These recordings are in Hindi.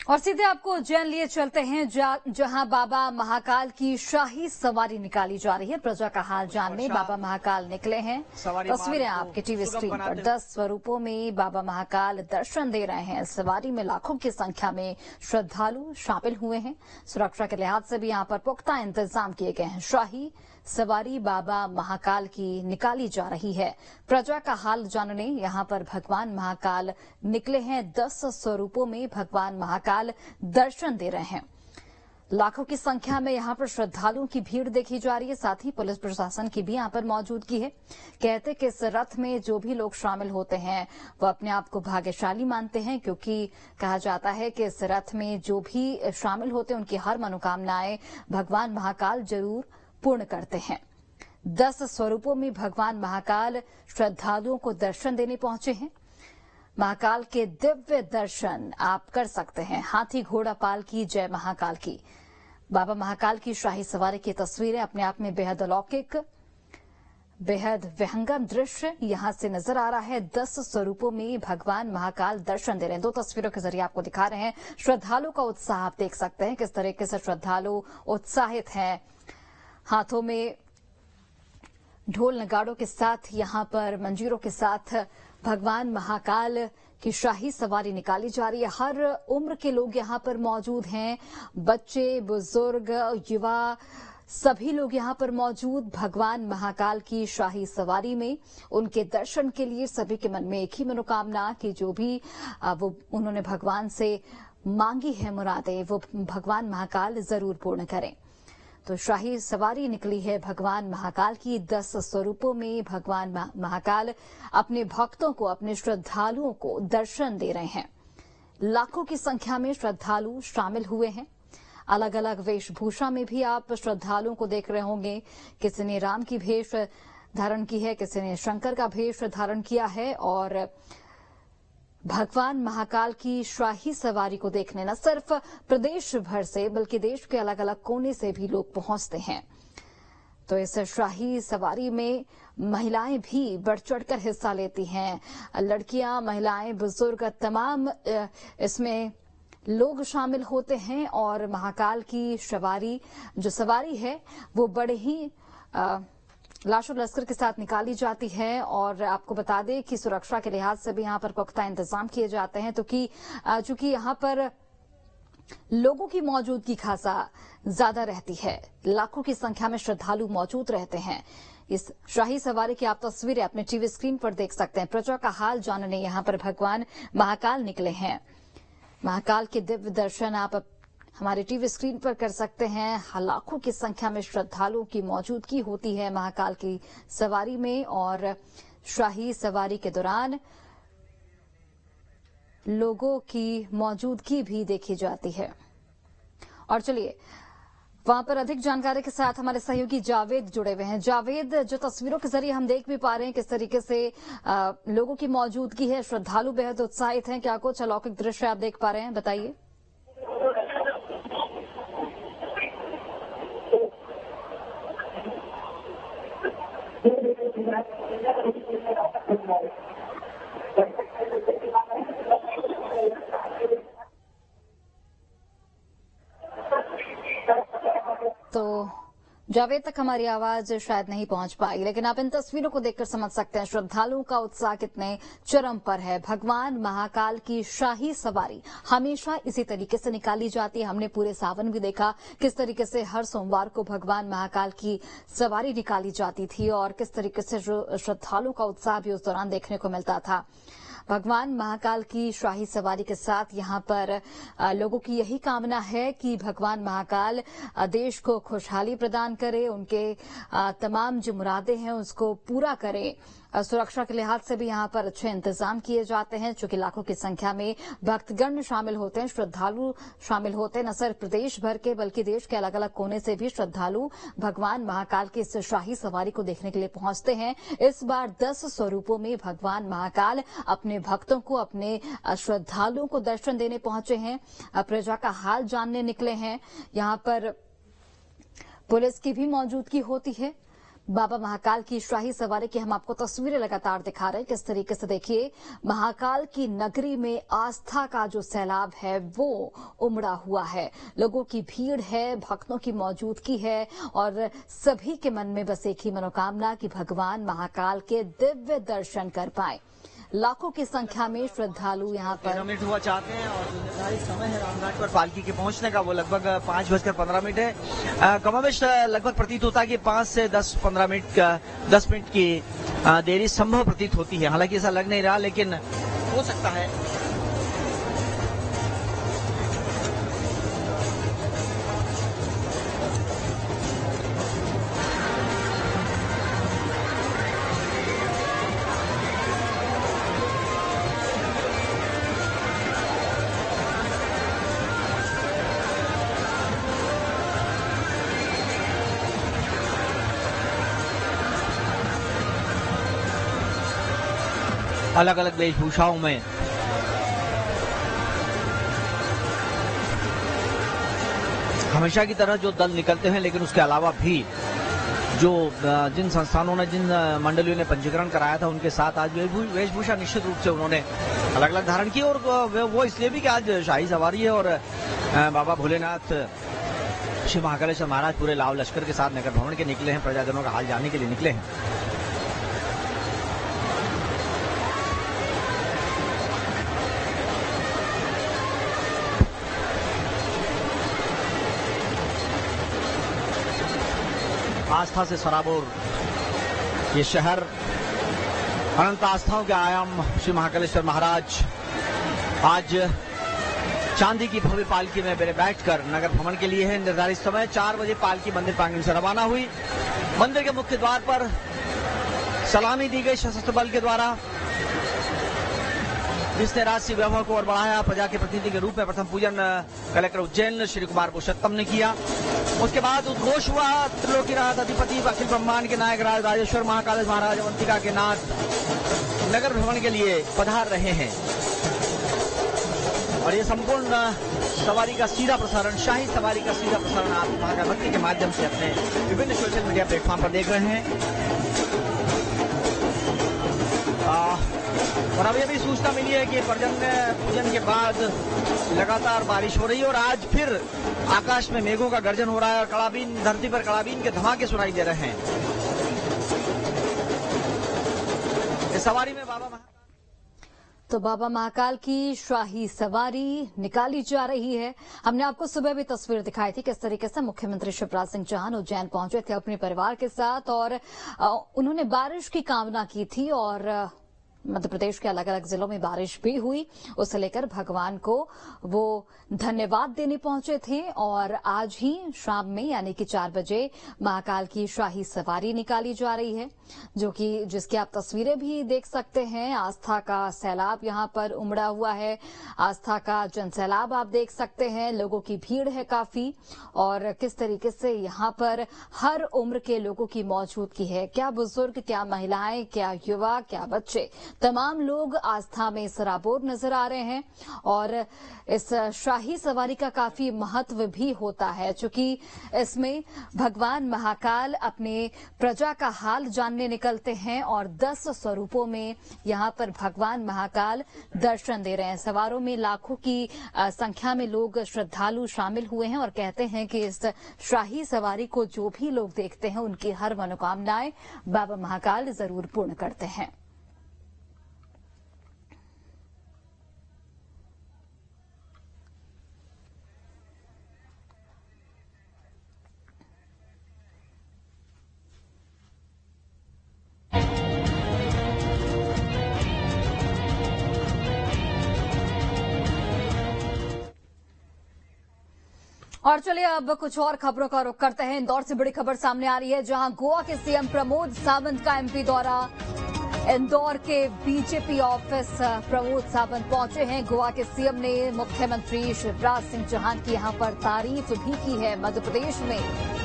और सीधे आपको उज्जैन लिए चलते हैं जहां बाबा महाकाल की शाही सवारी निकाली जा रही है। प्रजा का हाल जानने बाबा महाकाल निकले हैं। तस्वीरें आपके टीवी स्क्रीन पर 10 स्वरूपों में बाबा महाकाल दर्शन दे रहे हैं। सवारी में लाखों की संख्या में श्रद्धालु शामिल हुए हैं। सुरक्षा के लिहाज से भी यहां पर पुख्ता इंतजाम किए गए हैं। शाही सवारी बाबा महाकाल की निकाली जा रही है। प्रजा का हाल जानने यहां पर भगवान महाकाल निकले हैं। 10 स्वरूपों में भगवान महाकाल दर्शन दे रहे हैं। लाखों की संख्या में यहां पर श्रद्धालुओं की भीड़ देखी जा रही है। साथ ही पुलिस प्रशासन की भी यहां पर मौजूदगी है। कहते कि इस रथ में जो भी लोग शामिल होते हैं वो अपने आप को भाग्यशाली मानते हैं, क्योंकि कहा जाता है कि इस रथ में जो भी शामिल होते हैं उनकी हर मनोकामनाएं भगवान महाकाल जरूर पूर्ण करते हैं। 10 स्वरूपों में भगवान महाकाल श्रद्धालुओं को दर्शन देने पहुंचे हैं। महाकाल के दिव्य दर्शन आप कर सकते हैं। हाथी घोड़ा पाल की जय महाकाल की। बाबा महाकाल की शाही सवारी की तस्वीरें अपने आप में बेहद अलौकिक, बेहद विहंगम दृश्य यहां से नजर आ रहा है। 10 स्वरूपों में भगवान महाकाल दर्शन दे रहे हैं। 2 तस्वीरों के जरिए आपको दिखा रहे हैं। श्रद्धालु का उत्साह आप देख सकते हैं, किस तरीके से श्रद्धालु उत्साहित हैं। हाथों में ढोल नगाड़ों के साथ, यहां पर मंजीरों के साथ भगवान महाकाल की शाही सवारी निकाली जा रही है। हर उम्र के लोग यहां पर मौजूद हैं। बच्चे, बुजुर्ग, युवा, सभी लोग यहां पर मौजूद भगवान महाकाल की शाही सवारी में उनके दर्शन के लिए। सभी के मन में एक ही मनोकामना कि जो भी वो उन्होंने भगवान से मांगी है मुरादें, वो भगवान महाकाल जरूर पूर्ण करें। तो शाही सवारी निकली है भगवान महाकाल की। 10 स्वरूपों में भगवान महाकाल अपने भक्तों को, अपने श्रद्धालुओं को दर्शन दे रहे हैं। लाखों की संख्या में श्रद्धालु शामिल हुए हैं। अलग अलग वेशभूषा में भी आप श्रद्धालुओं को देख रहे होंगे। किसी ने राम की भेष धारण की है, किसी ने शंकर का भेष धारण किया है। और भगवान महाकाल की शाही सवारी को देखने न सिर्फ प्रदेश भर से बल्कि देश के अलग अलग कोने से भी लोग पहुंचते हैं। तो इस शाही सवारी में महिलाएं भी बढ़ चढ़कर हिस्सा लेती हैं। लड़कियां, महिलाएं, बुजुर्ग, तमाम इसमें लोग शामिल होते हैं। और महाकाल की जो सवारी है वो बड़े ही लाशो लश्कर के साथ निकाली जाती है। और आपको बता दें कि सुरक्षा के लिहाज से भी यहां पर पुख्ता इंतजाम किए जाते हैं, तो कि चूंकि यहां पर लोगों की मौजूदगी खासा ज्यादा रहती है। लाखों की संख्या में श्रद्धालु मौजूद रहते हैं। इस शाही सवारी की आप तस्वीरें अपने टीवी स्क्रीन पर देख सकते हैं। प्रजा का हाल जानने यहां पर भगवान महाकाल निकले हैं। महाकाल के दिव्य दर्शन आप हमारे टीवी स्क्रीन पर कर सकते हैं। लाखों की संख्या में श्रद्धालुओं की मौजूदगी होती है महाकाल की सवारी में। और शाही सवारी के दौरान लोगों की मौजूदगी भी देखी जाती है। और चलिए वहां पर अधिक जानकारी के साथ हमारे सहयोगी जावेद जुड़े हुए हैं। जावेद, जो तस्वीरों के जरिए हम देख भी पा रहे हैं किस तरीके से लोगों की मौजूदगी है, श्रद्धालु बेहद उत्साहित हैं, क्या कुछ अलौकिक दृश्य आप देख पा रहे हैं, बताइए। तो जावेद तक हमारी आवाज शायद नहीं पहुंच पाई, लेकिन आप इन तस्वीरों को देखकर समझ सकते हैं श्रद्धालुओं का उत्साह कितने चरम पर है। भगवान महाकाल की शाही सवारी हमेशा इसी तरीके से निकाली जाती है। हमने पूरे सावन भी देखा किस तरीके से हर सोमवार को भगवान महाकाल की सवारी निकाली जाती थी और किस तरीके से श्रद्धालुओं का उत्साह भी उस दौरान देखने को मिलता था। भगवान महाकाल की शाही सवारी के साथ यहां पर लोगों की यही कामना है कि भगवान महाकाल देश को खुशहाली प्रदान करे, उनके तमाम जो मुरादें हैं उसको पूरा करे। सुरक्षा के लिहाज से भी यहां पर अच्छे इंतजाम किए जाते हैं, चूंकि लाखों की संख्या में भक्तगण शामिल होते हैं, श्रद्धालु शामिल होते हैं। न सिर्फ प्रदेश भर के बल्कि देश के अलग अलग कोने से भी श्रद्धालु भगवान महाकाल की इस शाही सवारी को देखने के लिए पहुंचते हैं। इस बार 10 स्वरूपों में भगवान महाकाल अपने भक्तों को, अपने श्रद्धालुओं को दर्शन देने पहुंचे हैं। प्रजा का हाल जानने निकले हैं। यहां पर पुलिस की भी मौजूदगी होती है। बाबा महाकाल की शाही सवारी की हम आपको तस्वीरें लगातार दिखा रहे हैं। किस तरीके से देखिए महाकाल की नगरी में आस्था का जो सैलाब है वो उमड़ा हुआ है। लोगों की भीड़ है, भक्तों की मौजूदगी है और सभी के मन में बस एक ही मनोकामना कि भगवान महाकाल के दिव्य दर्शन कर पाए। लाखों की संख्या में श्रद्धालु यहाँ पर मिनट हुआ चाहते हैं और जो निर्धारित समय है रामघाट पर पालकी के पहुंचने का वो लगभग 5:15 है। कमावेश लगभग प्रतीत होता है कि 5 से 10-15 मिनट 10 मिनट की देरी संभव प्रतीत होती है। हालांकि ऐसा लग नहीं रहा, लेकिन हो सकता है। अलग अलग वेशभूषाओं में हमेशा की तरह जो दल निकलते हैं, लेकिन उसके अलावा भी जो जिन संस्थानों ने, जिन मंडलियों ने पंजीकरण कराया था, उनके साथ आज वेशभूषा निश्चित रूप से उन्होंने अलग अलग धारण की। और वो इसलिए भी कि आज शाही सवारी है और बाबा भोलेनाथ श्री महाकालेश्वर महाराज पूरे लाव लश्कर के साथ नगर भ्रमण के निकले हैं, प्रजाजनों का हाल जानने के लिए निकले हैं। आस्था से सराबोर ये शहर, अनंत आस्थाओं के आयाम श्री महाकालेश्वर महाराज आज चांदी की भव्य पालकी में बैठकर नगर भ्रमण के लिए है। निर्धारित समय 4 बजे पालकी मंदिर प्रांगण से रवाना हुई। मंदिर के मुख्य द्वार पर सलामी दी गई सशस्त्र बल के द्वारा, जिसने राजसी वैभव को और बढ़ाया। प्रजा के प्रतिनिधि के रूप में प्रथम पूजन कलेक्टर उज्जैन श्री कुमार पुरुषोत्तम ने किया। उसके बाद उद्घोष हुआ त्रिलोकीनाथ अधिपति अखिल ब्रह्मांड के नायक राजेश्वर महाकालेश्वर महाराज अवंतिका के नाथ नगर भ्रमण के लिए पधार रहे हैं। और ये संपूर्ण सवारी का सीधा प्रसारण, शाही सवारी का सीधा प्रसारण आप महाकाल भक्ति के माध्यम से अपने विभिन्न सोशल मीडिया प्लेटफॉर्म पर देख रहे हैं। और अभी अभी सूचना मिली है कि पर्जन्य पूजन के बाद लगातार बारिश हो रही है और आज फिर आकाश में मेघों का गर्जन हो रहा है और कड़ाबीन, धरती पर कड़ाबीन के धमाके सुनाई दे रहे हैं। इस सवारी में बाबा महाकाल की शाही सवारी निकाली जा रही है। हमने आपको सुबह भी तस्वीर दिखाई थी किस तरीके से मुख्यमंत्री शिवराज सिंह चौहान उज्जैन पहुंचे थे अपने परिवार के साथ और उन्होंने बारिश की कामना की थी और मध्य प्रदेश के अलग अलग जिलों में बारिश भी हुई। उसे लेकर भगवान को वो धन्यवाद देने पहुंचे थे और आज ही शाम में यानी कि 4 बजे महाकाल की शाही सवारी निकाली जा रही है, जो कि जिसकी आप तस्वीरें भी देख सकते हैं। आस्था का सैलाब यहां पर उमड़ा हुआ है, आस्था का जनसैलाब आप देख सकते हैं। लोगों की भीड़ है काफी और किस तरीके से यहां पर हर उम्र के लोगों की मौजूदगी है। क्या बुजुर्ग, क्या महिलाएं, क्या युवा, क्या बच्चे, तमाम लोग आस्था में सराबोर नजर आ रहे हैं। और इस शाही सवारी का काफी महत्व भी होता है, चूंकि इसमें भगवान महाकाल अपने प्रजा का हाल जानने निकलते हैं और 10 स्वरूपों में यहां पर भगवान महाकाल दर्शन दे रहे हैं। सवारों में लाखों की संख्या में लोग श्रद्धालु शामिल हुए हैं और कहते हैं कि इस शाही सवारी को जो भी लोग देखते हैं उनकी हर मनोकामनाएं बाबा महाकाल जरूर पूर्ण करते हैं। और चलिए अब कुछ और खबरों का रुख करते हैं। इंदौर से बड़ी खबर सामने आ रही है, जहां गोवा के सीएम प्रमोद सावंत का एमपी दौरा। इंदौर के बीजेपी ऑफिस प्रमोद सावंत पहुंचे हैं। गोवा के सीएम ने मुख्यमंत्री शिवराज सिंह चौहान की यहां पर तारीफ भी की है। मध्य प्रदेश में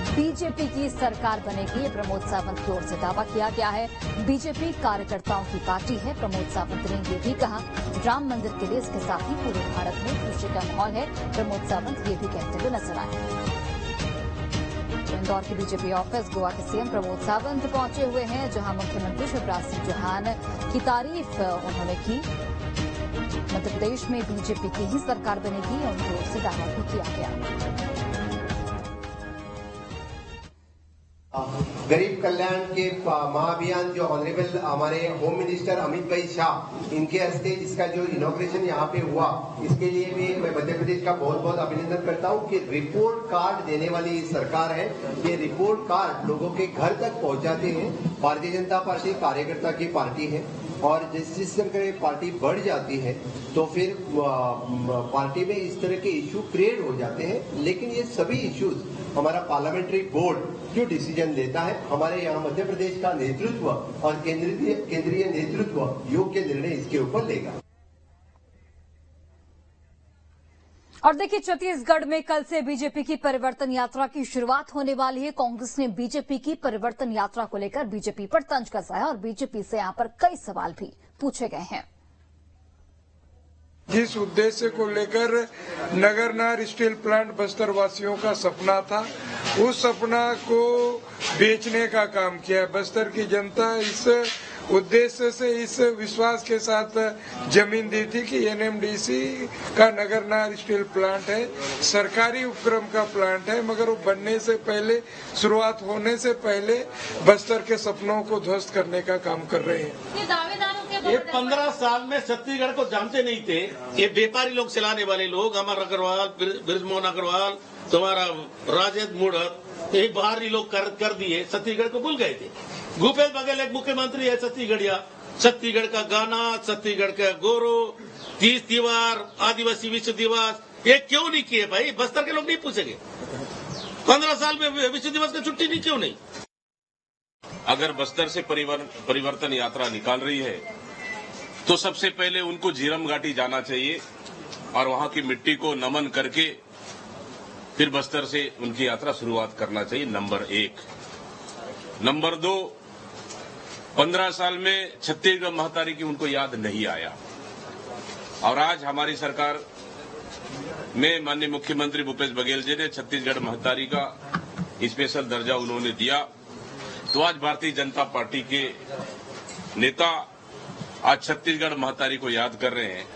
बीजेपी की सरकार बनेगी, प्रमोद सावंत की ओर से दावा किया गया है। बीजेपी कार्यकर्ताओं की पार्टी है। प्रमोद सावंत ने ये भी कहा राम मंदिर के लिए इसके साथ ही पूरे भारत में खुशी का माहौल है। प्रमोद सावंत ये भी कहते हुए नजर आए। इंदौर के बीजेपी ऑफिस गोवा के सीएम प्रमोद सावंत पहुंचे हुए हैं, जहां मुख्यमंत्री शिवराज सिंह चौहान की तारीफ उन्होंने की। मध्य प्रदेश में बीजेपी की ही सरकार बनेगी, उनकी ओर से दावा भी किया गया। गरीब कल्याण के महाअभियान जो ऑनरेबल हमारे होम मिनिस्टर अमित भाई शाह इनके हस्ते इसका जो इनॉग्रेशन यहाँ पे हुआ, इसके लिए भी मैं मध्य प्रदेश का बहुत बहुत अभिनंदन करता हूँ कि रिपोर्ट कार्ड देने वाली सरकार है। ये रिपोर्ट कार्ड लोगों के घर तक पहुंचाते हैं। भारतीय जनता पार्टी कार्यकर्ता की पार्टी है और जिस तरह की पार्टी बढ़ जाती है तो फिर पार्टी में इस तरह के इश्यू क्रिएट हो जाते हैं। लेकिन ये सभी इश्यूज हमारा पार्लियामेंट्री बोर्ड जो डिसीजन लेता है, हमारे यहाँ मध्य प्रदेश का नेतृत्व और केंद्रीय नेतृत्व योग्य निर्णय इसके ऊपर लेगा। और देखिए, छत्तीसगढ़ में कल से बीजेपी की परिवर्तन यात्रा की शुरुआत होने वाली है। कांग्रेस ने बीजेपी की परिवर्तन यात्रा को लेकर बीजेपी पर तंज कसा है और बीजेपी से यहां पर कई सवाल भी पूछे गए हैं। जिस उद्देश्य को लेकर नगरनार स्टील प्लांट बस्तर वासियों का सपना था, उस सपना को बेचने का काम किया। बस्तर की जनता इस उद्देश्य से, इस विश्वास के साथ जमीन दी थी कि एनएमडीसी का नगरनार स्टील प्लांट है, सरकारी उपक्रम का प्लांट है, मगर वो बनने से पहले, शुरुआत होने से पहले बस्तर के सपनों को ध्वस्त करने का काम कर रहे हैं। ये 15 साल में छत्तीसगढ़ को जानते नहीं थे। ये व्यापारी लोग, चलाने वाले लोग, अमर अग्रवाल, बृजमोहन अग्रवाल, तुम्हारा राजेंद्र मूढ़त, ये बाहरी लोग कर दिए, छत्तीसगढ़ को भूल गए थे। भूपेश बघेल एक मुख्यमंत्री है छत्तीसगढ़िया, छत्तीसगढ़ का गाना, छत्तीसगढ़ का गौरव, 30 त्योहार, आदिवासी विश्व दिवस, ये क्यों नहीं किए भाई? बस्तर के लोग नहीं पूछेंगे 15 साल में विश्व दिवस की छुट्टी नहीं, क्यों नहीं? अगर बस्तर से परिवर्तन यात्रा निकाल रही है तो सबसे पहले उनको झीरम घाटी जाना चाहिए और वहां की मिट्टी को नमन करके फिर बस्तर से उनकी यात्रा शुरुआत करना चाहिए, नंबर 1। नंबर 2, 15 साल में छत्तीसगढ़ महतारी की उनको याद नहीं आया और आज हमारी सरकार में माननीय मुख्यमंत्री भूपेश बघेल जी ने छत्तीसगढ़ महतारी का स्पेशल दर्जा उन्होंने दिया। तो आज भारतीय जनता पार्टी के नेता आज छत्तीसगढ़ महतारी को याद कर रहे हैं।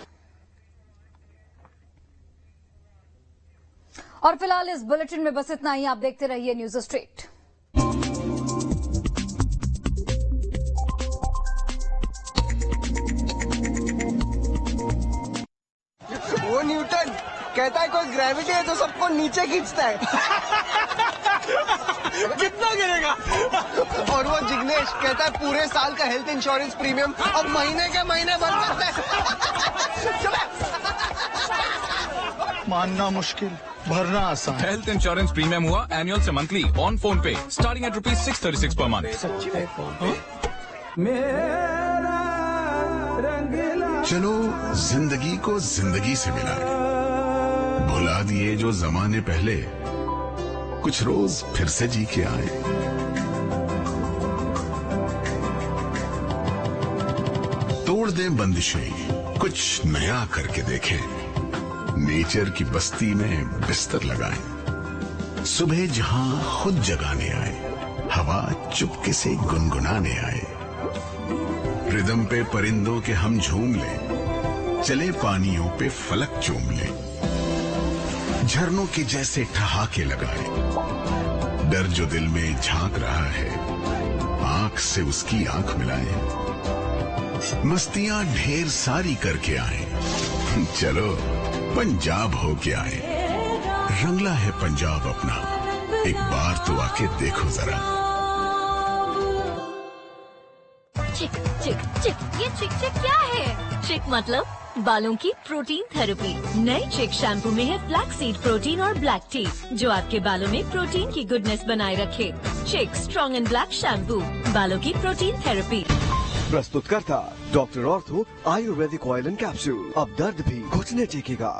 और फिलहाल इस बुलेटिन में बस इतना ही। आप देखते रहिए न्यूज स्ट्रीट। वो न्यूटन कहता है कोई ग्रेविटी है तो सबको नीचे खींचता है। कितना गिरेगा? और वो जिग्नेश कहता है पूरे साल का हेल्थ इंश्योरेंस प्रीमियम अब महीने के महीने भर सकता है। मानना मुश्किल, भरना आसान। हेल्थ इंश्योरेंस प्रीमियम हुआ एनुअल से मंथली ऑन फोन पे, स्टार्टिंग एट ₹636 पर मंथ। चलो जिंदगी को जिंदगी से मिलाएं, भुला दिए जो जमाने पहले, कुछ रोज फिर से जी के आए। तोड़ दें बंदिशें, कुछ नया करके देखें। नेचर की बस्ती में बिस्तर लगाएं। सुबह जहां खुद जगाने आए, हवा चुपके से गुनगुनाने आए। रिदम पे परिंदों के हम झूम लें, चले पानियों पे फलक चूम लें। झरनों के जैसे ठहाके लगाए, डर जो दिल में झांक रहा है, आंख से उसकी आंख मिलाएं। मस्तियां ढेर सारी करके आए, चलो पंजाब होके आए। रंगला है पंजाब अपना, एक बार तो आके देखो जरा। चिक चिक चिक, ये चिक चिक क्या है? चिक मतलब बालों की प्रोटीन थेरेपी। नए चिक शैम्पू में है फ्लैक्स सीड प्रोटीन और ब्लैक टी, जो आपके बालों में प्रोटीन की गुडनेस बनाए रखे। चिक स्ट्रॉन्ग एंड ब्लैक शैम्पू, बालों की प्रोटीन थेरेपी। प्रस्तुत करता doctor ortho Ayurvedic oil and capsule. अब दर्द भी घुटने टेकेगा।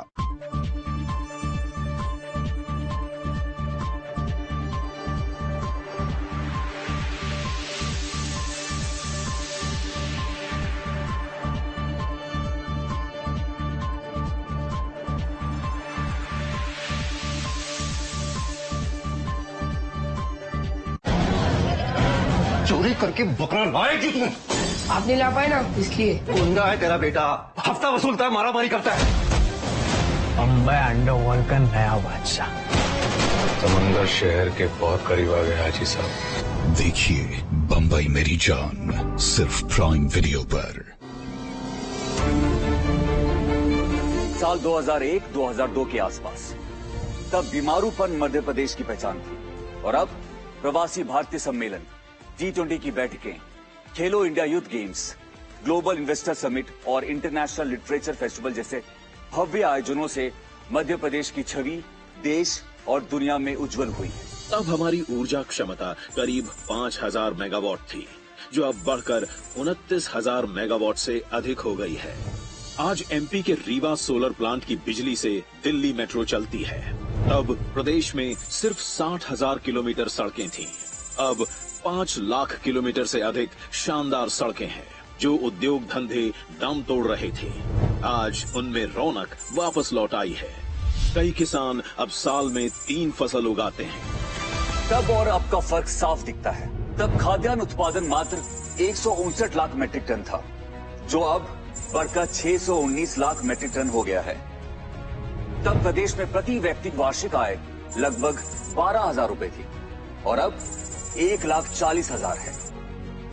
चोरी करके बकरा लाएगी तू? आप नहीं ला पाए ना, इसलिए। गुंडा है तेरा बेटा, हफ्ता वसूलता है, मारामारी करता है। बम्बई अंडरवर्ल्ड का नया बादशाह। समंदर शहर के बहुत करीब आ गया हाजी साहब। देखिए बम्बई मेरी जान, सिर्फ प्राइम वीडियो पर। साल 2001-2002 के आसपास तब बीमारूपन मध्य प्रदेश की पहचान थी और अब प्रवासी भारतीय सम्मेलन, G20 की बैठकें, खेलो India youth games, global investor summit और इंटरनेशनल लिटरेचर फेस्टिवल जैसे भव्य आयोजनों से मध्य प्रदेश की छवि देश और दुनिया में उज्जवल हुई। तब हमारी ऊर्जा क्षमता करीब 5000 मेगावाट थी, जो अब बढ़कर 29,000 मेगावाट से अधिक हो गई है। आज एमपी के रीवा सोलर प्लांट की बिजली से दिल्ली मेट्रो चलती है। तब प्रदेश में सिर्फ 60,000 किलोमीटर सड़कें थीं। अब 5 लाख किलोमीटर से अधिक शानदार सड़कें हैं, जो उद्योग धंधे दम तोड़ रहे थे। आज उनमें रौनक वापस लौट आई है। कई किसान अब साल में 3 फसल उगाते हैं। तब और अब का फर्क साफ दिखता है। तब खाद्यान्न उत्पादन मात्र 159 लाख मीट्रिक टन था, जो अब बढ़कर 619 लाख मीट्रिक टन हो गया है। तब प्रदेश में प्रति व्यक्ति वार्षिक आय लगभग 12,000 रुपए थी और अब 1,40,000 है।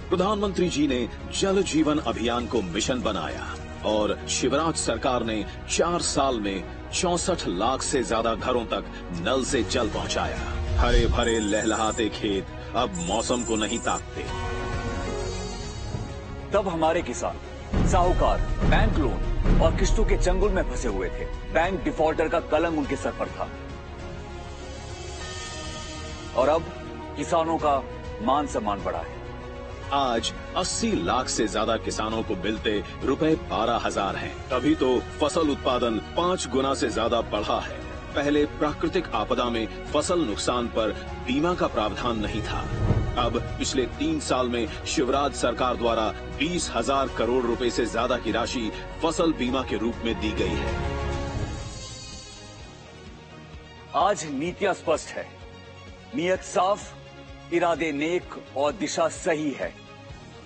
प्रधानमंत्री जी ने जल जीवन अभियान को मिशन बनाया और शिवराज सरकार ने 4 साल में 64 लाख से ज्यादा घरों तक नल से जल पहुंचाया। हरे भरे लहलहाते खेत अब मौसम को नहीं ताकते। तब हमारे किसान, साहूकार, बैंक लोन और किस्तों के चंगुल में फंसे हुए थे। बैंक डिफॉल्टर का कलंक उनके सर पर था और अब किसानों का मान सम्मान बढ़ा है। आज 80 लाख से ज्यादा किसानों को मिलते रुपए 12,000 हैं। तभी तो फसल उत्पादन 5 गुना से ज्यादा बढ़ा है। पहले प्राकृतिक आपदा में फसल नुकसान पर बीमा का प्रावधान नहीं था। अब पिछले 3 साल में शिवराज सरकार द्वारा 20,000 करोड़ रुपए से ज्यादा की राशि फसल बीमा के रूप में दी गई है। आज नीतियां स्पष्ट है, नीयत साफ, इरादे नेक और दिशा सही है।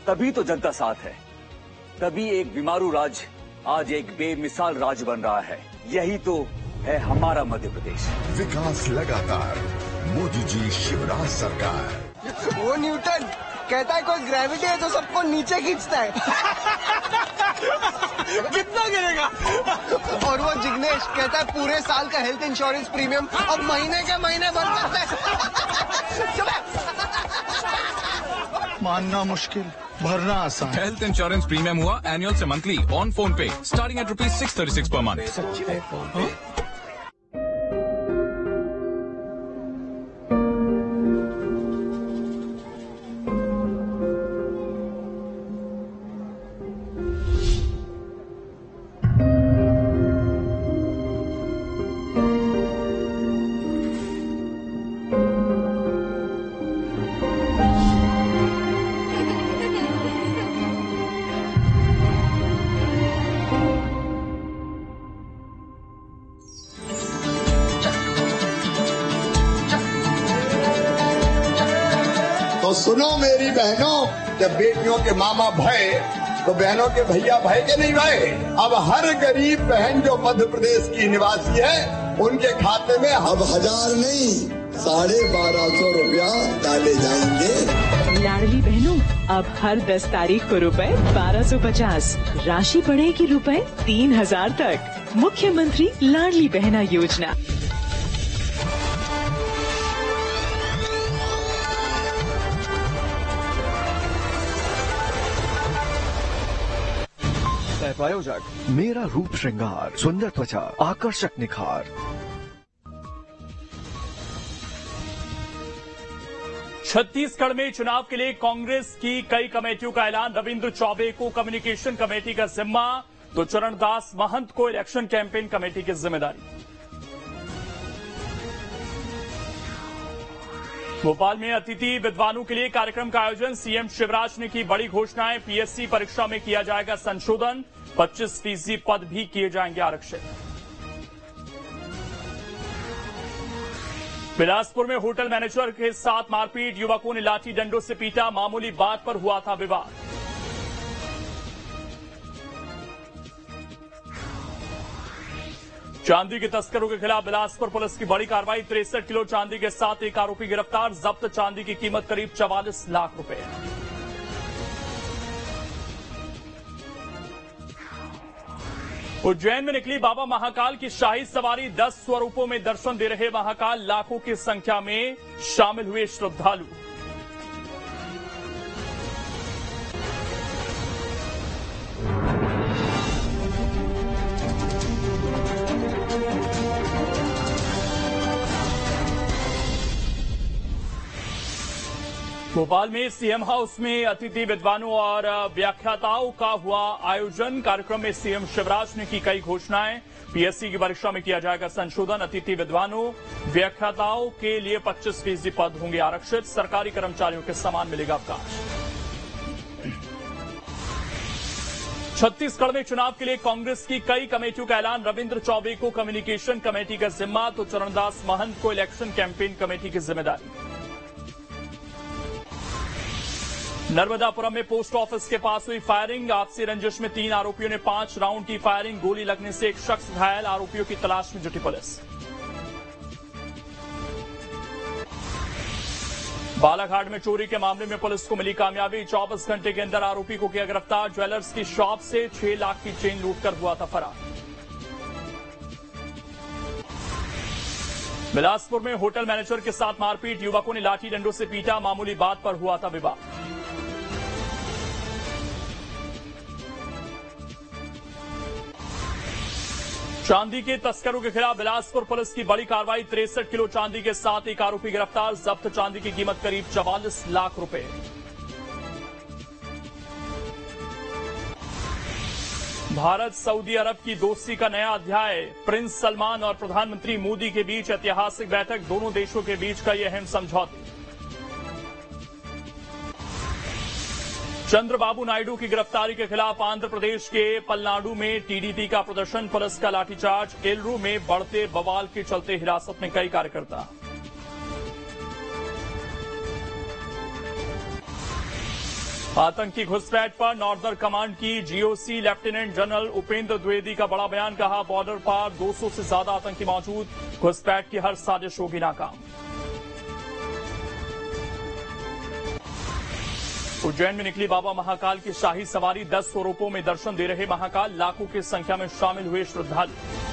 तभी तो जनता साथ है। तभी एक बीमारू राज्य आज एक बेमिसाल राज्य बन रहा है। यही तो है हमारा मध्य प्रदेश। विकास लगातार, मोदी जी शिवराज सरकार। वो न्यूटन कहता है कोई ग्रेविटी है जो सबको नीचे खींचता है। कितना गिरेगा? और वो जिग्नेश कहता है पूरे साल का हेल्थ इंश्योरेंस प्रीमियम अब महीने के महीने भर सकता है। मानना मुश्किल, भरना आसान। हेल्थ इंश्योरेंस प्रीमियम हुआ एनुअल से मंथली ऑन फोन पे, स्टार्टिंग एट ₹636 पर मंथ। सच्ची में फोन पे? तो सुनो मेरी बहनों, जब बेटियों के मामा भय तो बहनों के भैया भय के नहीं भय। अब हर गरीब बहन जो मध्य प्रदेश की निवासी है, उनके खाते में अब 1000 नहीं 1250 रुपया डाले जाएंगे। लाडली बहनों, अब हर 10 तारीख को रुपए 1250, राशि बढ़ेगी रुपए 3000 तक। मुख्यमंत्री लाडली बहना योजना। प्रायोजक मेरा रूप श्रृंगार, सुंदर त्वचा, आकर्षक निखार। छत्तीसगढ़ में चुनाव के लिए कांग्रेस की कई कमेटियों का ऐलान। रविंद्र चौबे को कम्युनिकेशन कमेटी का जिम्मा, तो चरणदास महंत को इलेक्शन कैंपेन कमेटी की जिम्मेदारी। भोपाल में अतिथि विद्वानों के लिए कार्यक्रम का आयोजन। सीएम शिवराज ने की बड़ी घोषणाएं। पीएससी परीक्षा में किया जाएगा संशोधन, 25% पद भी किए जाएंगे आरक्षित। बिलासपुर में होटल मैनेजर के साथ मारपीट, युवकों ने लाठी डंडों से पीटा, मामूली बात पर हुआ था विवाद। चांदी के तस्करों के खिलाफ बिलासपुर पुलिस की बड़ी कार्रवाई, 63 किलो चांदी के साथ एक आरोपी गिरफ्तार, जब्त चांदी की कीमत करीब 44 लाख रुपए। उज्जैन में निकली बाबा महाकाल की शाही सवारी, 10 स्वरूपों में दर्शन दे रहे महाकाल, लाखों की संख्या में शामिल हुए श्रद्धालु। भोपाल में सीएम हाउस में अतिथि विद्वानों और व्याख्याताओं का हुआ आयोजन। कार्यक्रम में सीएम शिवराज ने की कई घोषणाएं। पीएससी की परीक्षा में किया जाएगा संशोधन, अतिथि विद्वानों व्याख्याताओं के लिए 25% पद होंगे आरक्षित, सरकारी कर्मचारियों के समान मिलेगा अवकाश। छत्तीसगढ़ में चुनाव के लिए कांग्रेस की कई कमेटियों का ऐलान, रविंद्र चौबे को कम्युनिकेशन कमेटी का जिम्मा तो चरणदास महंत को इलेक्शन कैंपेन कमेटी की जिम्मेदारी। नर्मदापुरम में पोस्ट ऑफिस के पास हुई फायरिंग, आपसी रंजिश में 3 आरोपियों ने 5 राउंड की फायरिंग, गोली लगने से एक शख्स घायल, आरोपियों की तलाश में जुटी पुलिस। बालाघाट में चोरी के मामले में पुलिस को मिली कामयाबी, 24 घंटे के अंदर आरोपी को किया गिरफ्तार, ज्वेलर्स की शॉप से 6 लाख की चेन लूटकर हुआ था फरार। बिलासपुर में होटल मैनेजर के साथ मारपीट, युवकों ने लाठी डंडों से पीटा, मामूली बात पर हुआ था विवाद। चांदी के तस्करों के खिलाफ बिलासपुर पुलिस की बड़ी कार्रवाई, 63 किलो चांदी के साथ एक आरोपी गिरफ्तार, जब्त चांदी की कीमत करीब 44 लाख रुपए। भारत सऊदी अरब की दोस्ती का नया अध्याय, प्रिंस सलमान और प्रधानमंत्री मोदी के बीच ऐतिहासिक बैठक, दोनों देशों के बीच का यह अहम समझौता। चंद्रबाबू नायडू की गिरफ्तारी के खिलाफ आंध्र प्रदेश के पलनाडु में टीडीपी का प्रदर्शन, पुलिस का लाठीचार्ज, एलरू में बढ़ते बवाल के चलते हिरासत में कई कार्यकर्ता। आतंकी घुसपैठ पर नॉर्दर्न कमांड की GOC lieutenant general Upendra Dwivedi का बड़ा बयान, कहा बॉर्डर पार 200 से ज्यादा आतंकी मौजूद, घुसपैठ की हर साजिश होगी नाकाम। उज्जैन में निकली बाबा महाकाल की शाही सवारी, 10 स्वरूपों में दर्शन दे रहे महाकाल, लाखों की संख्या में शामिल हुए श्रद्धालु।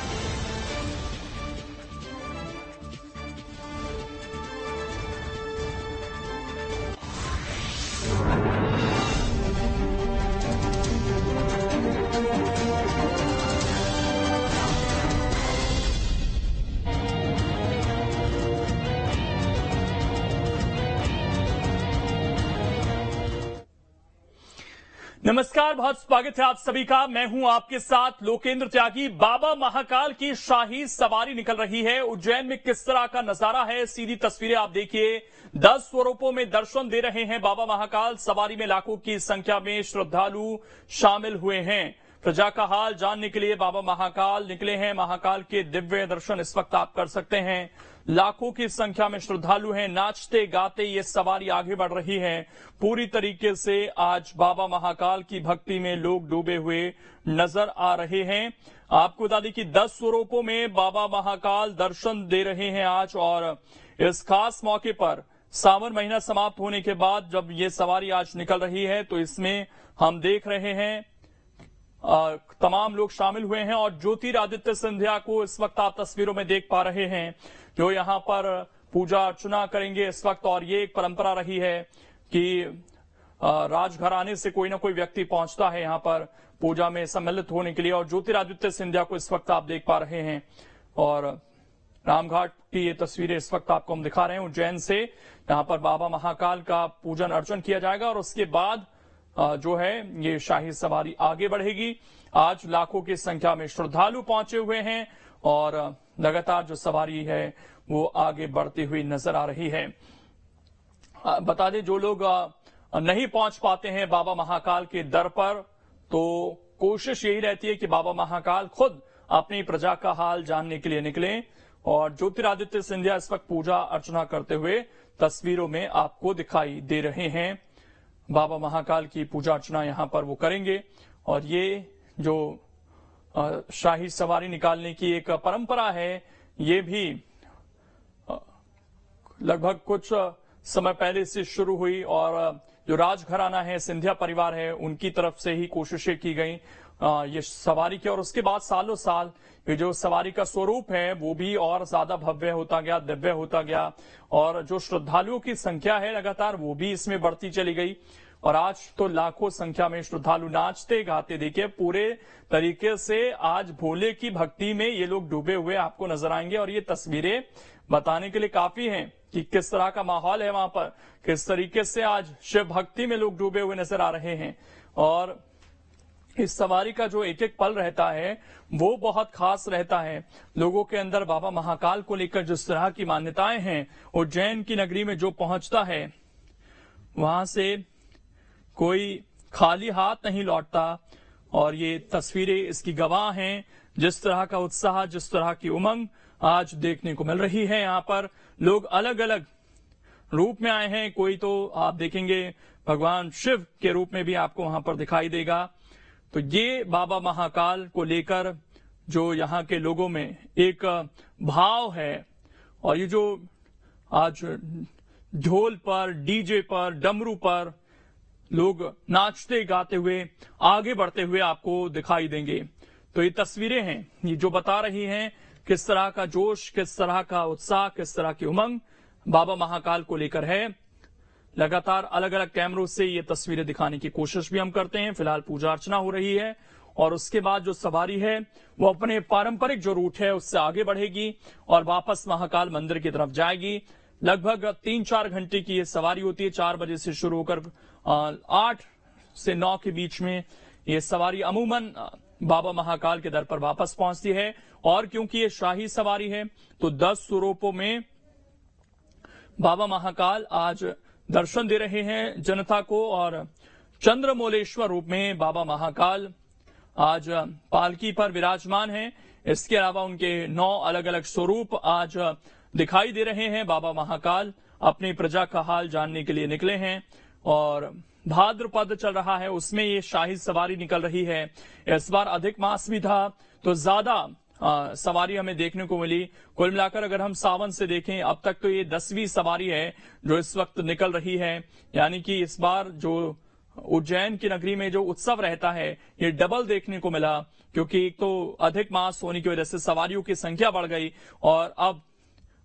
नमस्कार, बहुत स्वागत है आप सभी का। मैं हूं आपके साथ लोकेंद्र त्यागी। बाबा महाकाल की शाही सवारी निकल रही है। उज्जैन में किस तरह का नजारा है, सीधी तस्वीरें आप देखिए। 10 स्वरूपों में दर्शन दे रहे हैं बाबा महाकाल, सवारी में लाखों की संख्या में श्रद्धालु शामिल हुए हैं। प्रजा का हाल जानने के लिए बाबा महाकाल निकले हैं। महाकाल के दिव्य दर्शन इस वक्त आप कर सकते हैं। लाखों की संख्या में श्रद्धालु हैं, नाचते गाते ये सवारी आगे बढ़ रही है। पूरी तरीके से आज बाबा महाकाल की भक्ति में लोग डूबे हुए नजर आ रहे हैं। आपको बता दें कि 10 स्वरूपों में बाबा महाकाल दर्शन दे रहे हैं आज, और इस खास मौके पर सावन महीना समाप्त होने के बाद जब ये सवारी आज निकल रही है तो इसमें हम देख रहे हैं तमाम लोग शामिल हुए हैं। और ज्योतिरादित्य सिंधिया को इस वक्त आप तस्वीरों में देख पा रहे हैं जो यहां पर पूजा अर्चना करेंगे इस वक्त। और ये एक परंपरा रही है कि राजघराने से कोई ना कोई व्यक्ति पहुंचता है यहां पर पूजा में सम्मिलित होने के लिए, और ज्योतिरादित्य सिंधिया को इस वक्त आप देख पा रहे हैं। और रामघाट की ये तस्वीरें इस वक्त आपको हम दिखा रहे हैं उज्जैन से। यहां पर बाबा महाकाल का पूजन अर्चन किया जाएगा और उसके बाद जो है ये शाही सवारी आगे बढ़ेगी। आज लाखों की संख्या में श्रद्धालु पहुंचे हुए हैं और लगातार जो सवारी है वो आगे बढ़ती हुई नजर आ रही है। बता दें, जो लोग नहीं पहुंच पाते हैं बाबा महाकाल के दर पर, तो कोशिश यही रहती है कि बाबा महाकाल खुद अपनी प्रजा का हाल जानने के लिए निकलें और ज्योतिरादित्य सिंधिया इस वक्त पूजा अर्चना करते हुए तस्वीरों में आपको दिखाई दे रहे हैं। बाबा महाकाल की पूजा अर्चना यहां पर वो करेंगे और ये जो शाही सवारी निकालने की एक परंपरा है, ये भी लगभग कुछ समय पहले से शुरू हुई और जो राजघराना है, सिंधिया परिवार है, उनकी तरफ से ही कोशिशें की गई ये सवारी की और उसके बाद सालों साल ये जो सवारी का स्वरूप है वो भी और ज्यादा भव्य होता गया, दिव्य होता गया और जो श्रद्धालुओं की संख्या है लगातार वो भी इसमें बढ़ती चली गई और आज तो लाखों संख्या में श्रद्धालु नाचते गाते देखिए पूरे तरीके से आज भोले की भक्ति में ये लोग डूबे हुए आपको नजर आएंगे और ये तस्वीरें बताने के लिए काफी हैं कि किस तरह का माहौल है वहां पर, किस तरीके से आज शिव भक्ति में लोग डूबे हुए नजर आ रहे हैं। और इस सवारी का जो एक एक पल रहता है वो बहुत खास रहता है। लोगों के अंदर बाबा महाकाल को लेकर जिस तरह की मान्यताएं हैं, उज्जैन की नगरी में जो पहुंचता है वहां से कोई खाली हाथ नहीं लौटता और ये तस्वीरें इसकी गवाह हैं। जिस तरह का उत्साह, जिस तरह की उमंग आज देखने को मिल रही है, यहाँ पर लोग अलग अलग रूप में आए हैं। कोई तो आप देखेंगे भगवान शिव के रूप में भी आपको वहां पर दिखाई देगा। तो ये बाबा महाकाल को लेकर जो यहाँ के लोगों में एक भाव है और ये जो आज ढोल पर, डीजे पर, डमरू पर लोग नाचते गाते हुए आगे बढ़ते हुए आपको दिखाई देंगे। तो ये तस्वीरें हैं ये जो बता रही हैं किस तरह का जोश, किस तरह का उत्साह, किस तरह की उमंग बाबा महाकाल को लेकर है। लगातार अलग अलग कैमरों से ये तस्वीरें दिखाने की कोशिश भी हम करते हैं। फिलहाल पूजा अर्चना हो रही है और उसके बाद जो सवारी है वो अपने पारंपरिक जो रूट है उससे आगे बढ़ेगी और वापस महाकाल मंदिर की तरफ जाएगी। लगभग 3-4 घंटे की ये सवारी होती है। 4 बजे से शुरू होकर 8 से 9 के बीच में ये सवारी अमूमन बाबा महाकाल के दर पर वापस पहुंचती है और क्योंकि ये शाही सवारी है तो 10 स्वरूपों में बाबा महाकाल आज दर्शन दे रहे हैं जनता को और चंद्रमौलेश्वर रूप में बाबा महाकाल आज पालकी पर विराजमान हैं। इसके अलावा उनके 9 अलग अलग स्वरूप आज दिखाई दे रहे हैं। बाबा महाकाल अपनी प्रजा का हाल जानने के लिए निकले हैं और भाद्रपद चल रहा है, उसमें ये शाही सवारी निकल रही है। इस बार अधिक मास भी था तो ज्यादा सवारी हमें देखने को मिली। कुल मिलाकर अगर हम सावन से देखें अब तक तो ये 10वीं सवारी है जो इस वक्त निकल रही है। यानी कि इस बार जो उज्जैन की नगरी में जो उत्सव रहता है ये डबल देखने को मिला क्योंकि एक तो अधिक मास होने की वजह से सवारियों की संख्या बढ़ गई और अब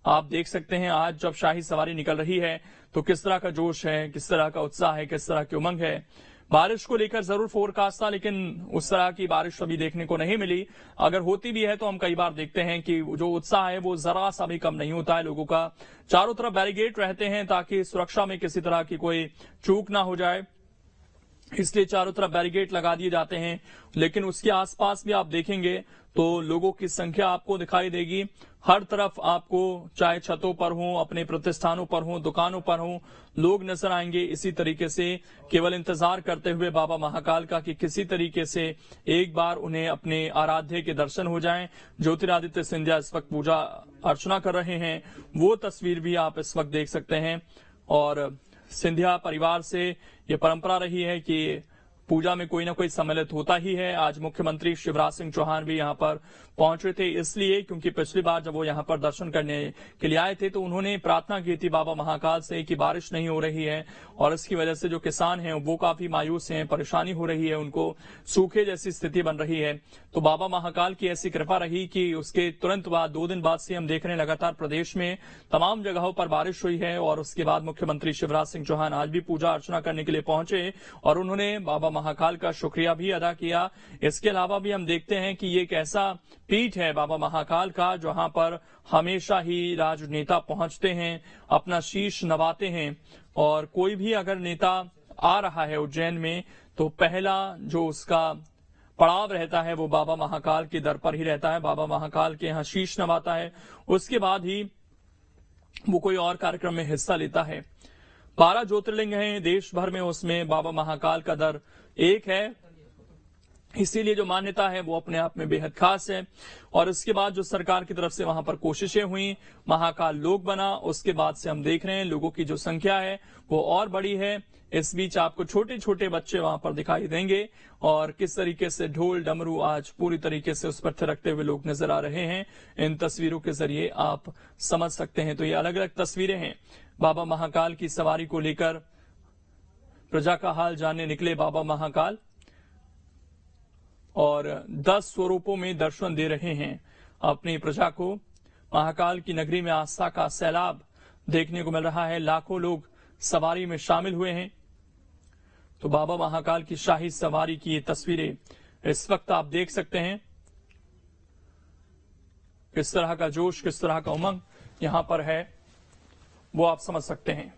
आप देख सकते हैं आज जब शाही सवारी निकल रही है तो किस तरह का जोश है, किस तरह का उत्साह है, किस तरह की उमंग है। बारिश को लेकर जरूर फोरकास्ट था लेकिन उस तरह की बारिश अभी देखने को नहीं मिली। अगर होती भी है तो हम कई बार देखते हैं कि जो उत्साह है वो जरा सा भी कम नहीं होता है लोगों का। चारों तरफ बैरिकेड रहते हैं ताकि सुरक्षा में किसी तरह की कोई चूक ना हो जाए, इसलिए चारों तरफ बैरिकेड लगा दिए जाते हैं। लेकिन उसके आसपास भी आप देखेंगे तो लोगों की संख्या आपको दिखाई देगी। हर तरफ आपको चाहे छतों पर हो, अपने प्रतिष्ठानों पर हो, दुकानों पर हो, लोग नजर आएंगे इसी तरीके से केवल इंतजार करते हुए बाबा महाकाल का कि किसी तरीके से एक बार उन्हें अपने आराध्य के दर्शन हो जाएं। ज्योतिरादित्य सिंधिया इस वक्त पूजा अर्चना कर रहे हैं, वो तस्वीर भी आप इस वक्त देख सकते हैं। और सिंधिया परिवार से ये परंपरा रही है कि पूजा में कोई ना कोई सम्मिलित होता ही है। आज मुख्यमंत्री शिवराज सिंह चौहान भी यहाँ पर पहुंचे थे इसलिए क्योंकि पिछली बार जब वो यहाँ पर दर्शन करने के लिए आए थे तो उन्होंने प्रार्थना की थी बाबा महाकाल से कि बारिश नहीं हो रही है और इसकी वजह से जो किसान हैं वो काफी मायूस हैं, परेशानी हो रही है, उनको सूखे जैसी स्थिति बन रही है। तो बाबा महाकाल की ऐसी कृपा रही कि उसके तुरंत बाद 2 दिन बाद से हम देख रहे हैं लगातार प्रदेश में तमाम जगहों पर बारिश हुई है और उसके बाद मुख्यमंत्री शिवराज सिंह चौहान आज भी पूजा अर्चना करने के लिए पहुंचे और उन्होंने बाबा महाकाल का शुक्रिया भी अदा किया। इसके अलावा भी हम देखते हैं कि ये एक ऐसा पीठ है बाबा महाकाल का जहां पर हमेशा ही राजनेता पहुंचते हैं, अपना शीश नवाते हैं और कोई भी अगर नेता आ रहा है उज्जैन में तो पहला जो उसका पड़ाव रहता है वो बाबा महाकाल के दर पर ही रहता है। बाबा महाकाल के यहाँ शीश नवाता है, उसके बाद ही वो कोई और कार्यक्रम में हिस्सा लेता है। 12 ज्योतिर्लिंग हैं देश भर में, उसमें बाबा महाकाल का दर एक है इसीलिए जो मान्यता है वो अपने आप में बेहद खास है। और इसके बाद जो सरकार की तरफ से वहां पर कोशिशें हुई, महाकाल लोक बना, उसके बाद से हम देख रहे हैं लोगों की जो संख्या है वो और बड़ी है। इस बीच आपको छोटे छोटे बच्चे वहां पर दिखाई देंगे और किस तरीके से ढोल डमरू आज पूरी तरीके से उस पर थिरकते हुए लोग नजर आ रहे हैं। इन तस्वीरों के जरिए आप समझ सकते हैं। तो ये अलग अलग तस्वीरें हैं बाबा महाकाल की सवारी को लेकर। प्रजा का हाल जानने निकले बाबा महाकाल और 10 स्वरूपों में दर्शन दे रहे हैं अपनी प्रजा को। महाकाल की नगरी में आस्था का सैलाब देखने को मिल रहा है। लाखों लोग सवारी में शामिल हुए हैं। तो बाबा महाकाल की शाही सवारी की ये तस्वीरें इस वक्त आप देख सकते हैं। किस तरह का जोश, किस तरह का उमंग यहां पर है वो आप समझ सकते हैं।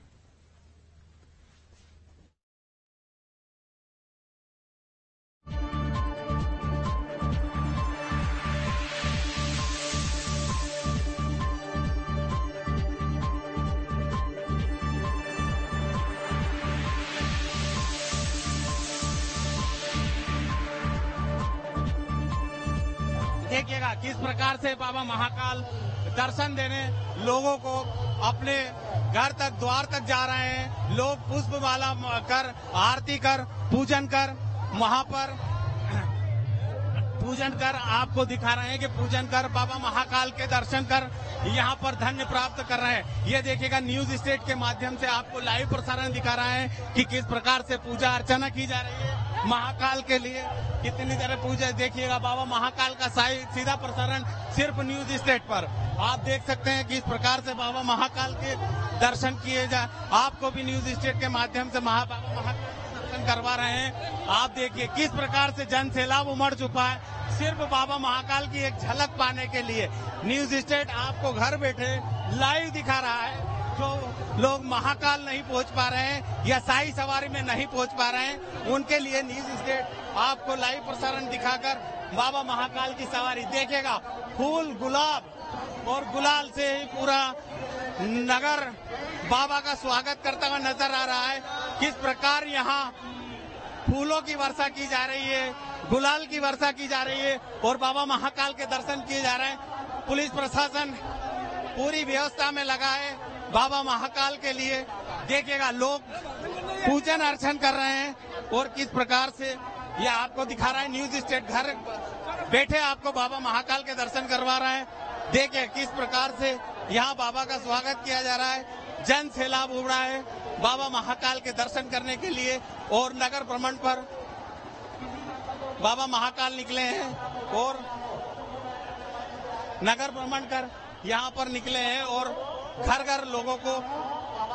देखिएगा किस प्रकार से बाबा महाकाल दर्शन देने लोगों को अपने घर तक, द्वार तक जा रहे हैं। लोग पुष्प माला कर, आरती कर, पूजन कर, वहां पर पूजन कर आपको दिखा रहे हैं कि पूजन कर, बाबा महाकाल के दर्शन कर, यहाँ पर धन्य प्राप्त कर रहे हैं। ये देखिएगा न्यूज स्टेट के माध्यम से आपको लाइव प्रसारण दिखा रहे हैं कि किस प्रकार से पूजा अर्चना की जा रही है महाकाल के लिए। कितनी तरह पूजा देखिएगा बाबा महाकाल का सीधा प्रसारण सिर्फ न्यूज स्टेट पर आप देख सकते हैं कि इस प्रकार से बाबा महाकाल के दर्शन किए जा। आपको भी न्यूज स्टेट के माध्यम से बाबा महाकाल के दर्शन करवा रहे हैं। आप देखिए किस प्रकार से जन सैलाब उमड़ चुका है सिर्फ बाबा महाकाल की एक झलक पाने के लिए। न्यूज स्टेट आपको घर बैठे लाइव दिखा रहा है। जो लोग महाकाल नहीं पहुंच पा रहे हैं या शाही सवारी में नहीं पहुंच पा रहे हैं उनके लिए न्यूज स्टेट आपको लाइव प्रसारण दिखाकर बाबा महाकाल की सवारी देखेगा। फूल, गुलाब और गुलाल से ही पूरा नगर बाबा का स्वागत करता हुआ नजर आ रहा है। किस प्रकार यहाँ फूलों की वर्षा की जा रही है, गुलाल की वर्षा की जा रही है और बाबा महाकाल के दर्शन किए जा रहे हैं। पुलिस प्रशासन पूरी व्यवस्था में लगा है बाबा महाकाल के लिए। देखिएगा लोग पूजन अर्चन कर रहे हैं और किस प्रकार से ये आपको दिखा रहा है न्यूज स्टेट घर बैठे आपको बाबा महाकाल के दर्शन करवा रहे हैं। देखिए किस प्रकार से यहाँ बाबा का स्वागत किया जा रहा है। जन सैलाब उमड़ा है बाबा महाकाल के दर्शन करने के लिए और नगर भ्रमण पर बाबा महाकाल निकले हैं और नगर भ्रमण कर यहाँ पर निकले हैं और घर घर लोगों को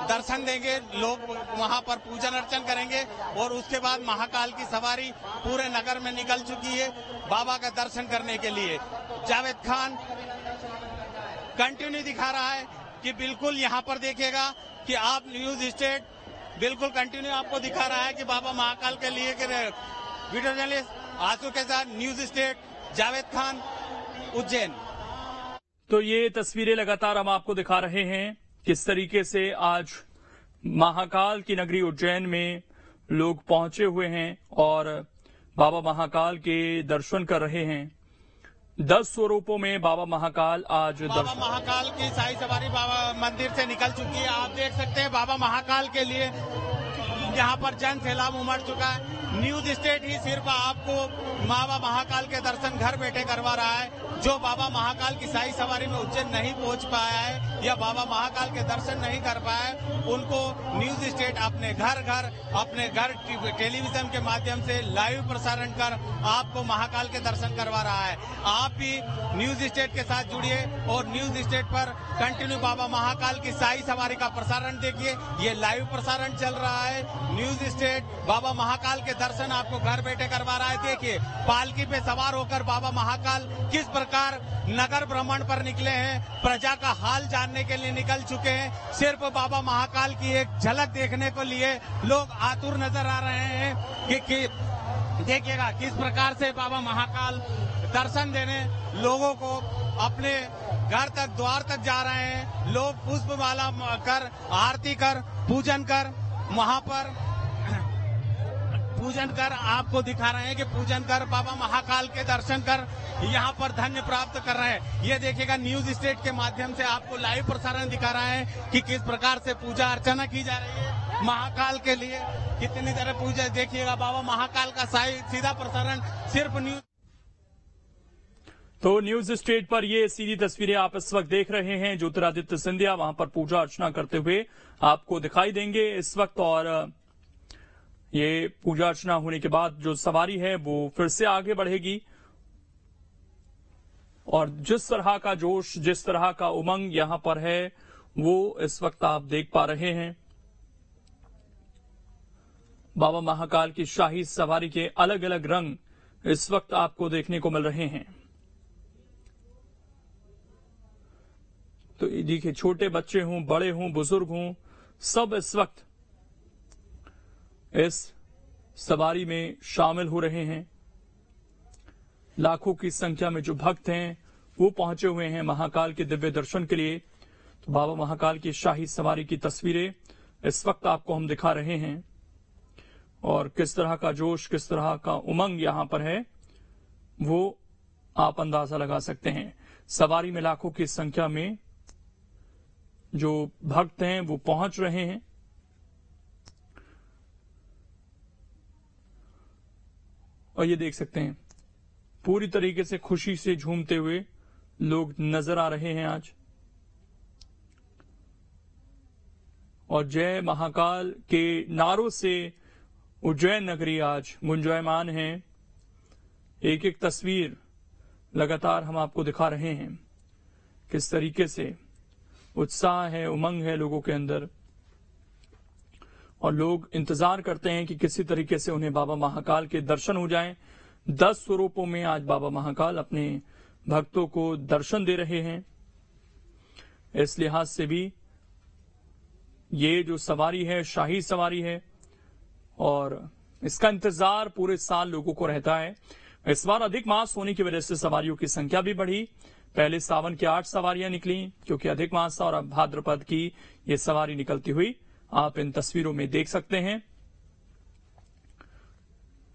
दर्शन देंगे। लोग वहां पर पूजन अर्चन करेंगे और उसके बाद महाकाल की सवारी पूरे नगर में निकल चुकी है बाबा का दर्शन करने के लिए। जावेद खान कंटिन्यू दिखा रहा है कि बिल्कुल यहाँ पर देखिएगा कि आप न्यूज स्टेट बिल्कुल कंटिन्यू आपको दिखा रहा है कि बाबा महाकाल के लिए वीडियो जर्नलिस्ट आंसू के साथ न्यूज स्टेट जावेद खान, उज्जैन। तो ये तस्वीरें लगातार हम आपको दिखा रहे हैं किस तरीके से आज महाकाल की नगरी उज्जैन में लोग पहुंचे हुए हैं और बाबा महाकाल के दर्शन कर रहे हैं। 10 स्वरूपों में बाबा महाकाल आज बाबा महाकाल की शाही सवारी बाबा मंदिर से निकल चुकी है। आप देख सकते हैं बाबा महाकाल के लिए यहाँ पर जन सैलाब उमड़ चुका है। न्यूज स्टेट ही सिर्फ आपको बाबा महाकाल के दर्शन घर बैठे करवा रहा है। जो बाबा महाकाल की शाही सवारी में उज्जैन नहीं पहुंच पाया है या बाबा महाकाल के दर्शन नहीं कर पाया है उनको न्यूज स्टेट अपने घर टेलीविजन के माध्यम से लाइव प्रसारण कर आपको महाकाल के दर्शन करवा रहा है। आप भी न्यूज स्टेट के साथ जुड़िए और न्यूज स्टेट पर कंटिन्यू बाबा महाकाल की शाही सवारी का प्रसारण देखिए। ये लाइव प्रसारण चल रहा है। न्यूज स्टेट बाबा महाकाल के दर्शन आपको घर बैठे करवा रहा है। देखिए पालकी पे सवार होकर बाबा महाकाल किस प्रकार नगर भ्रमण पर निकले हैं, प्रजा का हाल जानने के लिए निकल चुके हैं। सिर्फ बाबा महाकाल की एक झलक देखने को लिए लोग आतुर नजर आ रहे हैं कि देखिएगा किस प्रकार से बाबा महाकाल दर्शन देने लोगों को अपने घर तक, द्वार तक जा रहे हैं। लोग पुष्प माला कर, आरती कर, पूजन कर, वहां पर पूजन कर आपको दिखा रहे हैं कि पूजन कर बाबा महाकाल के दर्शन कर यहाँ पर धन्य प्राप्त कर रहे हैं। ये देखिएगा न्यूज स्टेट के माध्यम से आपको लाइव प्रसारण दिखा रहा है कि किस प्रकार से पूजा अर्चना की जा रही है महाकाल के लिए। कितनी तरह पूजा देखिएगा, बाबा महाकाल का सीधा प्रसारण सिर्फ न्यूज। तो न्यूज स्टेट पर ये सीधी तस्वीरें आप इस वक्त देख रहे हैं। ज्योतिरादित्य सिंधिया वहां पर पूजा अर्चना करते हुए आपको दिखाई देंगे इस वक्त। और ये पूजा अर्चना होने के बाद जो सवारी है वो फिर से आगे बढ़ेगी और जिस तरह का जोश, जिस तरह का उमंग यहां पर है वो इस वक्त आप देख पा रहे हैं। बाबा महाकाल की शाही सवारी के अलग अलग रंग इस वक्त आपको देखने को मिल रहे हैं। तो देखिए, छोटे बच्चे हों, बड़े हों, बुजुर्ग हों, सब इस वक्त इस सवारी में शामिल हो रहे हैं। लाखों की संख्या में जो भक्त हैं वो पहुंचे हुए हैं महाकाल के दिव्य दर्शन के लिए। तो बाबा महाकाल की शाही सवारी की तस्वीरें इस वक्त आपको हम दिखा रहे हैं और किस तरह का जोश, किस तरह का उमंग यहां पर है वो आप अंदाजा लगा सकते हैं। सवारी में लाखों की संख्या में जो भक्त हैं वो पहुंच रहे हैं और ये देख सकते हैं पूरी तरीके से खुशी से झूमते हुए लोग नजर आ रहे हैं आज। और जय महाकाल के नारों से उज्जैन नगरी आज गुंजायमान है। एक एक तस्वीर लगातार हम आपको दिखा रहे हैं किस तरीके से उत्साह है, उमंग है लोगों के अंदर और लोग इंतजार करते हैं कि किसी तरीके से उन्हें बाबा महाकाल के दर्शन हो जाएं। 10 स्वरूपों में आज बाबा महाकाल अपने भक्तों को दर्शन दे रहे हैं। इस लिहाज से भी ये जो सवारी है शाही सवारी है और इसका इंतजार पूरे साल लोगों को रहता है। इस बार अधिक मास होने की वजह से सवारियों की संख्या भी बढ़ी। पहले सावन की 8 सवारियां निकली क्योंकि अधिक मास था और अब भाद्रपद की ये सवारी निकलती हुई आप इन तस्वीरों में देख सकते हैं।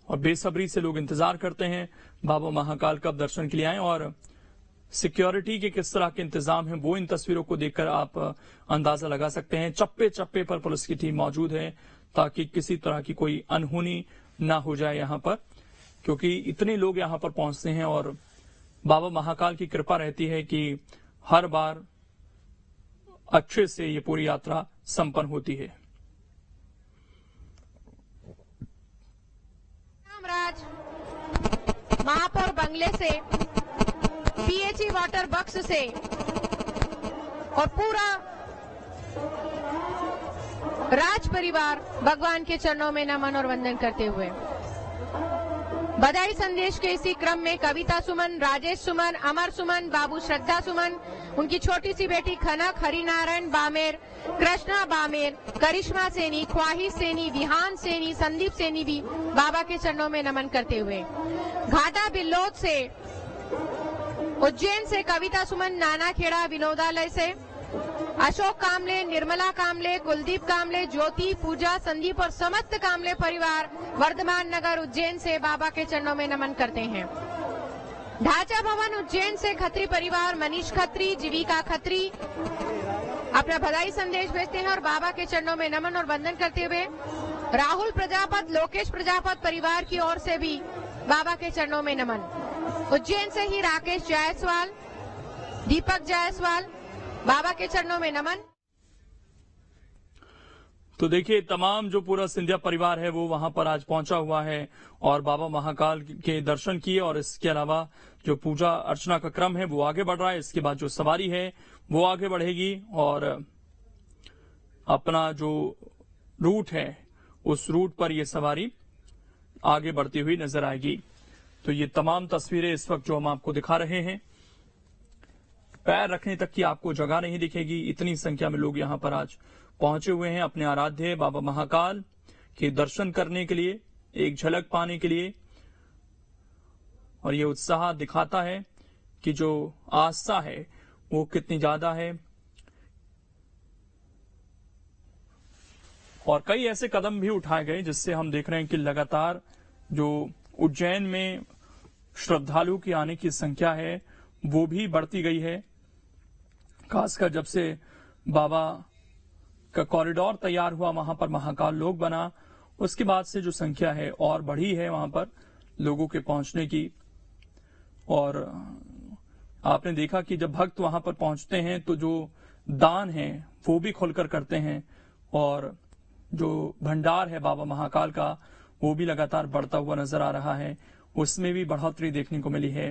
और बेसब्री से लोग इंतजार करते हैं बाबा महाकाल कब दर्शन के लिए आए और सिक्योरिटी के किस तरह के इंतजाम हैं वो इन तस्वीरों को देखकर आप अंदाजा लगा सकते हैं। चप्पे चप्पे पर पुलिस की टीम मौजूद है ताकि किसी तरह की कोई अनहोनी ना हो जाए यहां पर, क्योंकि इतने लोग यहां पर पहुंचते हैं और बाबा महाकाल की कृपा रहती है कि हर बार अच्छे से ये पूरी यात्रा संपन्न होती है। राज महापौर बंगले से, पीएचई वाटर बक्स से और पूरा राज परिवार भगवान के चरणों में नमन और वंदन करते हुए बधाई संदेश के इसी क्रम में कविता सुमन, राजेश सुमन, अमर सुमन, बाबू श्रद्धा सुमन, उनकी छोटी सी बेटी खनक, हरिनारायण बामेर, कृष्णा बामेर, करिश्मा सेनी, ख्वाहिश सेनी, विहान सेनी, संदीप सेनी भी बाबा के चरणों में नमन करते हुए घाटा बिल्लोद से, उज्जैन से कविता सुमन, नाना खेड़ा विनोदालय से अशोक कामले, निर्मला कामले, कुलदीप कामले, ज्योति, पूजा, संदीप और समस्त कामले परिवार वर्धमान नगर उज्जैन से बाबा के चरणों में नमन करते हैं। ढांचा भवन उज्जैन से खत्री परिवार, मनीष खत्री, जीविका खत्री अपना बधाई संदेश भेजते हैं और बाबा के चरणों में नमन और वंदन करते हुए राहुल प्रजापत, लोकेश प्रजापत परिवार की ओर से भी बाबा के चरणों में नमन। उज्जैन से ही राकेश जायसवाल, दीपक जायसवाल बाबा के चरणों में नमन। तो देखिए, तमाम जो पूरा सिंधिया परिवार है वो वहां पर आज पहुंचा हुआ है और बाबा महाकाल के दर्शन किए और इसके अलावा जो पूजा अर्चना का क्रम है वो आगे बढ़ रहा है। इसके बाद जो सवारी है वो आगे बढ़ेगी और अपना जो रूट है उस रूट पर ये सवारी आगे बढ़ती हुई नजर आएगी। तो ये तमाम तस्वीरें इस वक्त जो हम आपको दिखा रहे हैं, पैर रखने तक की आपको जगह नहीं दिखेगी, इतनी संख्या में लोग यहां पर आज पहुंचे हुए हैं अपने आराध्य बाबा महाकाल के दर्शन करने के लिए, एक झलक पाने के लिए। और ये उत्साह दिखाता है कि जो आस्था है वो कितनी ज्यादा है। और कई ऐसे कदम भी उठाए गए जिससे हम देख रहे हैं कि लगातार जो उज्जैन में श्रद्धालु की आने की संख्या है वो भी बढ़ती गई है। खासकर जब से बाबा का कॉरिडोर तैयार हुआ, वहां पर महाकाल लोक बना, उसके बाद से जो संख्या है और बढ़ी है वहां पर लोगों के पहुंचने की। और आपने देखा कि जब भक्त वहां पर पहुंचते हैं तो जो दान है वो भी खुलकर करते हैं और जो भंडार है बाबा महाकाल का वो भी लगातार बढ़ता हुआ नजर आ रहा है। उसमें भी बढ़ोतरी देखने को मिली है।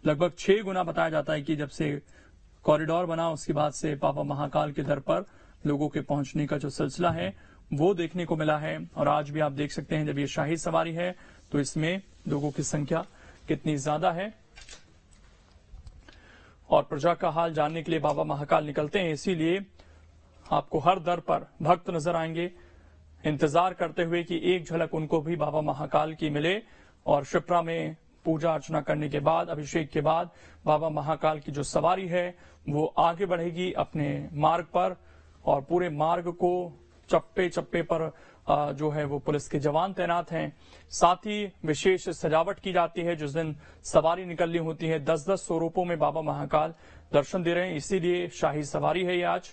लगभग 6 गुना बताया जाता है कि जब से कॉरिडोर बना उसके बाद से बाबा महाकाल के दर पर लोगों के पहुंचने का जो सिलसिला है वो देखने को मिला है। और आज भी आप देख सकते हैं जब ये शाही सवारी है तो इसमें लोगों की संख्या कितनी ज्यादा है। और प्रजा का हाल जानने के लिए बाबा महाकाल निकलते हैं, इसीलिए आपको हर दर पर भक्त नजर आएंगे इंतजार करते हुए कि एक झलक उनको भी बाबा महाकाल की मिले। और शिप्रा में पूजा अर्चना करने के बाद, अभिषेक के बाद बाबा महाकाल की जो सवारी है वो आगे बढ़ेगी अपने मार्ग पर। और पूरे मार्ग को चप्पे चप्पे पर जो है वो पुलिस के जवान तैनात हैं। साथ ही विशेष सजावट की जाती है। जिस दिन सवारी निकलनी होती है 10-10 स्वरूपों में बाबा महाकाल दर्शन दे रहे हैं, इसीलिए शाही सवारी है ये आज।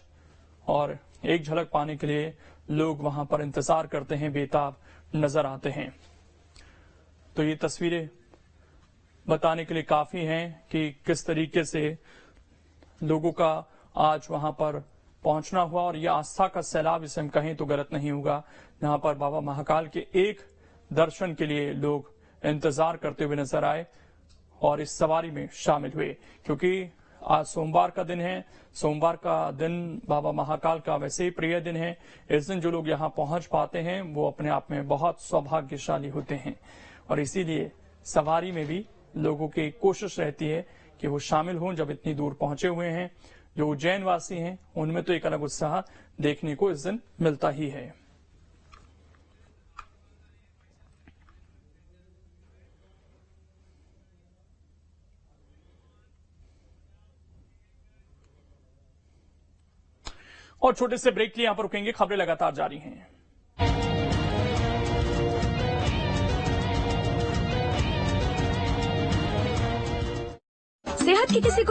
और एक झलक पाने के लिए लोग वहां पर इंतजार करते हैं, बेताब नजर आते हैं। तो ये तस्वीरें बताने के लिए काफी हैं कि किस तरीके से लोगों का आज वहां पर पहुंचना हुआ। और यह आस्था का सैलाब इसे हम कहें तो गलत नहीं होगा, जहां पर बाबा महाकाल के एक दर्शन के लिए लोग इंतजार करते हुए नजर आए और इस सवारी में शामिल हुए। क्योंकि आज सोमवार का दिन है, सोमवार का दिन बाबा महाकाल का वैसे ही प्रिय दिन है। इस दिन जो लोग यहाँ पहुंच पाते हैं वो अपने आप में बहुत सौभाग्यशाली होते हैं। और इसीलिए सवारी में भी लोगों की कोशिश रहती है कि वो शामिल हों जब इतनी दूर पहुंचे हुए हैं। जो उज्जैन वासी हैं उनमें तो एक अलग उत्साह देखने को इस दिन मिलता ही है। और छोटे से ब्रेक के लिए यहां पर रुकेंगे, खबरें लगातार जारी हैं। सेहत की किसी को